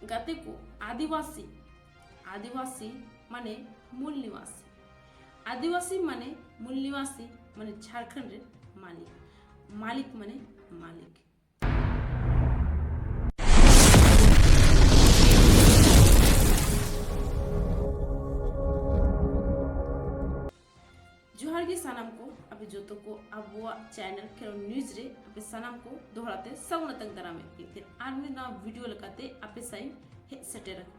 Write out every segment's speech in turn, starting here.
गाते को आदिवासी आदिवासी माने मूल निवासी आदिवासी माने मूल निवासी माने झारखंड रे मालिक मालिक माने मालिक। जोहार गे सानाम को अबे जोतो को अबुआ चैनल खेलो न्यूज रे अबे सानाम को दोहराते सगुना तक दरामे फिर आर्मी ना वीडियो लगाते आपे सही हे सेटे रख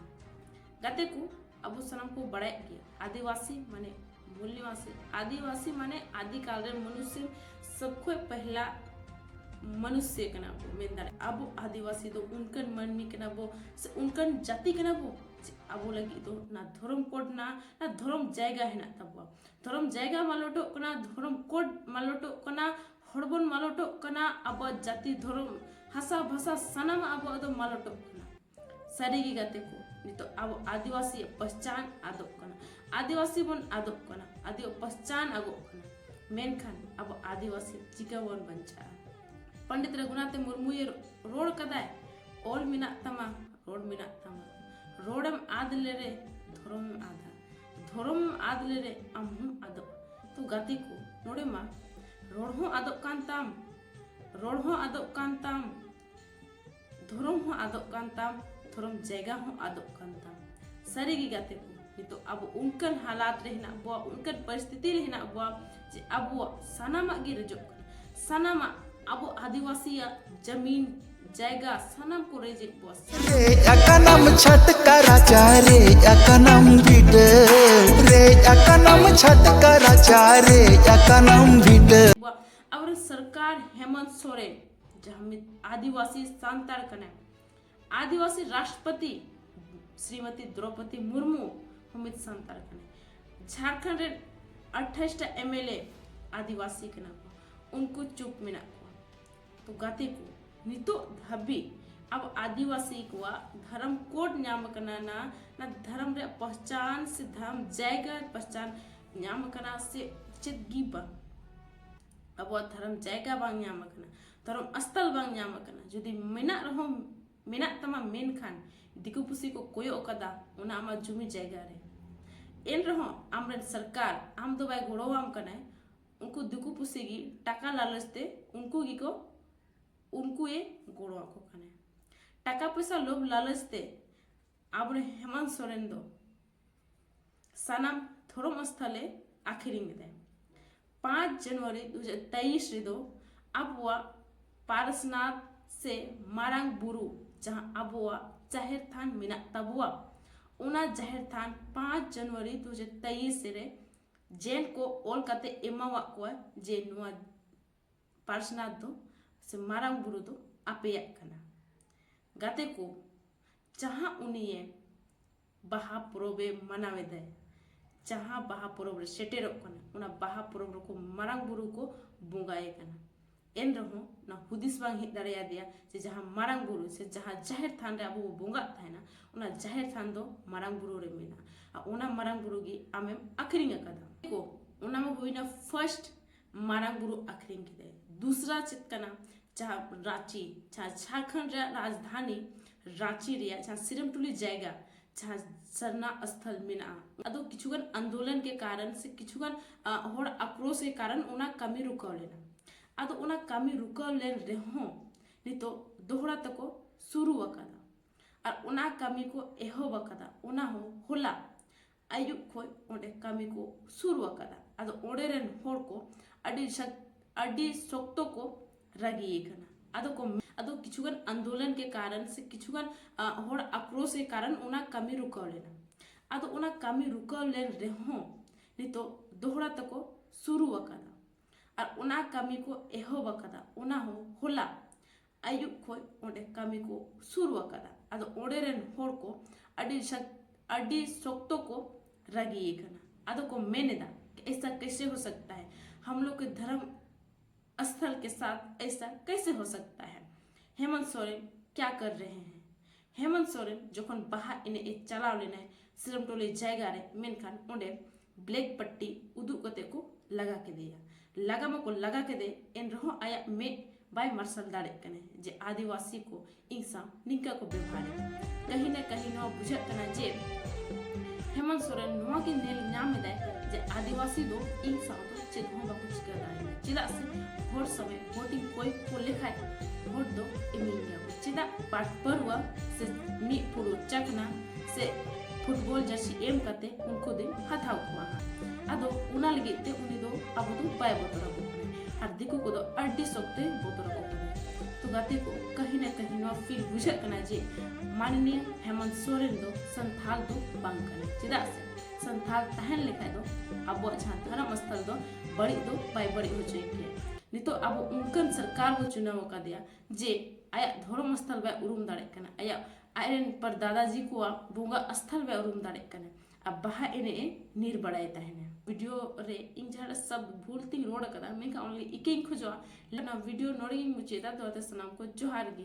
गाते को अबु सानाम को बड़ाई गया आदिवासी माने मूल निवासी आदिवासी माने आदिकाल रे मनुष्य सबको पहला मनुष्य कना बो मेंदार अबु आदिवासी दो उनकन मनमी कना बो उनकन जाति कना बो अबो लगी तो ना धर्म कोड ना धर्म जायगा है ना तब धर्म जायगा मालोटो कना धर्म कोड मालोटो कना हड़बन मालोटो कना अब जाति धर्म हासा भाषा सनम अब अदो मालोटो कना सरीगी गाते को नहीं तो अब आदिवासी पहचान आदो कना आदिवासी बन आदो कना आदि पहचान आगो कना मेन खान अब आदिवासी चिकावन बंचा पंडित रघुनाथ मुर्मू ये रोड कदाय ओल मिना तमा रोड मिना तमा रोडम आदले रे धर्म आदले रे अमहु आदो तो गाती को नोड़े मा रोड हो आदो कांताम रोड हो आदो कांताम धर्म हो आदो कांताम धर्म जगह हो आदो कांताम सरी की गाते को नहीं तो अब उनकन हालात रहना बुआ उनकन परिस्थिति रहना बुआ जे अब सनामा गी रजो सनामा अब आदिवासी जमीन जायगा सनम को रेजे बॉस रे अकनम छटकराचा रे अकनम बिट रे अकनम छटकराचा रे अकनम बिट और सरकार हेमंत सोरेन जहाँ आदिवासी सांतार कने आदिवासी राष्ट्रपति श्रीमती द्रौपदी मुर्मू हमित सांतार कने झारखंड रे 28 एमएलए आदिवासी कना उनको चुप में ना तो गाते को नितो धबी अब आदिवासी को धर्म कोड न्याम करना ना धर्म रे पहचान से धर्म जायगा पहचान न्याम करना से चित गीबा अब धर्म जायगा बांग न्याम करना धर्म स्थल बांग न्याम करना जदि मेना रहो मेना तमा मेन खान दिकु पुसी को कोयो कदा उना आमा जुमी जायगा रे एन रहो आमरे सरकार आम दो बाय गोड़ोवाम कना उनको दिकु पुसी की टाका लालचते उनको की को उनको ये गोड़वा को कने टाका पैसा लोभ लालचते आबरे हेमंत सोरेन दो सनम धर्म स्थले आखिरिंग दे 5 जनवरी 2023 रे दो अबवा पारसनाथ से मारंग बुरु जहां अबवा जाहिर थान मिना तबवा उना जाहिर थान 5 जनवरी 2023 रे जेल को ओल कते एमावा को जे नुआ पारसनाथ दो से मारंग बुरु दो आपेया कना गाते को जहां उनिये बहा प्रोबे मनावे दे जहां बहा प्रोब सेटेरो कना उना बहा प्रोब को मारंग बुरु को बुंगाए कना एन रहो ना हुदिस बांग हित दरिया दिया जे जहां मारंग बुरु से जहां जाहिर थान रे अबो बुंगा थाना उना जाहिर थान दो मारंग बुरु रे मेना आ उना मारंग बुरु गी आमे अखरिंग कदा को उना में हुईना फर्स्ट मारंग बुरु अखरिंग दे दूसरा चितकना जहाँ रांची जहाँ झारखंड राजधानी रांची रिया जहाँ सिरमटुली जाएगा जहाँ सरना स्थल मिना अदो किछुगन आंदोलन के कारण से किछुगन होड़ आक्रोश के कारण उना कमी रुकाव लेना अदो उना कमी रुकाव लेन रेहो नहीं तो दोहरा तको शुरू वकदा और उना कमी को एहो वकदा उना हो होला आयु खोय ओडे कमी को शुरू वकदा अदो ओडे रेन होड़ को अडी सोक्तो को रगी कना अदो किछुगन आंदोलन के कारण से किछुगन होड़ आक्रोश के कारण उना कमी रुकाव लेना अदो उना कमी रुकाव लेन रेहो नहीं तो दोहरा तको शुरू वकदा और उना कमी को एहो वकदा उना हो होला आयु खोय ओडे कमी को शुरू वकदा अदो ओडे रेन होड़ को अडी सोक्तो को रगी कना अदो को मेनेदा ऐसा कैसे हो सकता है हम लोग के धर्म स्थल के साथ ऐसा कैसे हो सकता है। हेमंत सोरेन क्या कर रहे हैं हेमंत सोरेन जोखन बाहा इन्हें एक चलाव लेना है सिरमटोली जायगा रे मेनखान ओंडे ब्लैक पट्टी उदू कते को लगा के दिया लगामा को लगा के दे इन रहो आया में बाय मार्शल दाड़े कने जे आदिवासी को इंसा निका को व्यवहार कहीं ना कहीं बुझे जे हेमंत सोरेन के नेल नाम जे आदिवासी दो इन साथ चेक हो बाको चिका दाड़े चेदा से भोट समय वोटिंग कोई को लेखाय भोट दो इमिलिया चेदा पाट परवा से मी पुरो चकना से फुटबॉल जर्सी एम करते उनको दिन हथाव हुआ अदो उना लगे ते उनी दो अब दो पाए बोतरा को और दिको को दो अड्डी सोते बोतरा को तो गाते को कहीं ना कहीं नो फील बुझे कना जे माननीय हेमंत सोरेन दो संथाल दो बांग कने चेदा से संथाल तहन लेखा दो अब जहाँ धर्म स्थल दो बड़ी दो बाय बड़ी हो जाए नितो अब उनकन सरकार को चुनाव का दिया जे आया धर्म स्थल बाय उरुम दाड़े कना आया आयरन पर दादाजी को बोंगा स्थल बाय उरुम दाड़े कना अब बाहा एने नीर बड़ाए तहने वीडियो रे इन जहाँ सब भूल तिंग रोड कदा मैं का ओनली इके खोजवा लेना वीडियो नोड़ी मुचेदा तो सनाम को जोहार गी।